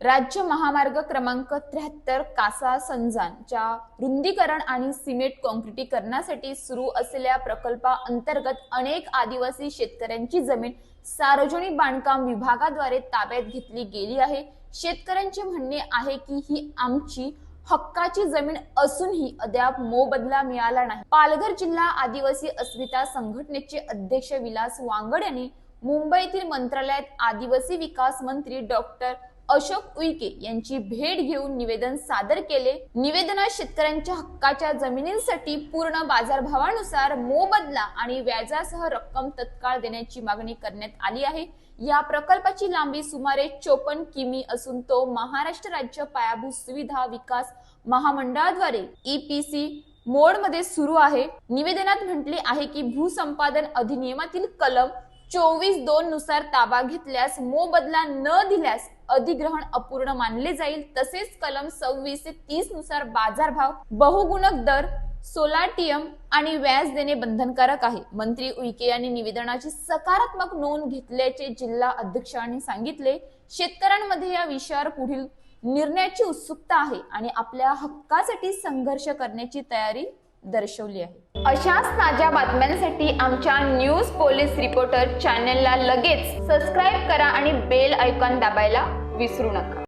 राज्य महामार्ग क्रमांक 73 कासा संजानच्या रुंदीकरण आणि सिमेंट काँक्रिटीकरणासाठी सुरू असलेल्या प्रकल्पाअंतर्गत अनेक आदिवासी शेतकऱ्यांची जमीन सार्वजनिक बांधकाम विभागाद्वारे ताब्यात घेतली गेली आहे। शेतकऱ्यांचे म्हणणे आहे की ही आमची हक्काची जमीन असूनही अद्याप मोबदला मिळाला नाही। पालघर जिल्हा आदिवासी अस्मिता संघटनेचे अध्यक्ष विलास वांगड यांनी मुंबईतील मंत्रालयात आदिवासी विकास मंत्री डॉक्टर अशोक उईके यांची भेट घेऊन निवेदन सादर केले। निवेदनात शेतकऱ्यांच्या हक्काच्या जमिनींसाठी पूर्ण बाजारभावानुसार मोबदला आणि व्याजासह रक्कम तत्काळ देण्याची मागणी करण्यात आली आहे। या प्रकल्पाची लांबी सुमारे 54 किमी असून तो महाराष्ट्र राज्य पायाभूत सुविधा विकास महामंडळाद्वारे EPC मोडमध्ये सुरू आहे। निवेदनात म्हटले आहे की भूसंपादन अधिनियमातील कलम 24(2) नुसार ताबा घेतल्यास मोबदला न दिल्यास अधिग्रहण अपूर्ण मानले जाईल। तसेच कलम 26 ते 30 नुसार बाजारभाव, बहुगुणक दर, सोलाटियम आणि व्याज देणे बंधनकारक आहे। मंत्री उईके यांनी निवेदनाची सकारात्मक नोंद घेतल्याचे जिल्हा अध्यक्षांनी सांगितले। शेतकऱ्यांमध्ये या विषयावर पुढील निर्णयाची उत्सुकता आहे आणि आपल्या हक्कासाठी संघर्ष करण्याची तयारी दर्शवली आहे। अशाच ताज्या बातम्यांसाठी आमच्या न्यूज पोलीस रिपोर्टर चॅनलला लगेच सबस्क्राइब करा आणि बेल आयकॉन दाबायला विसरू नका।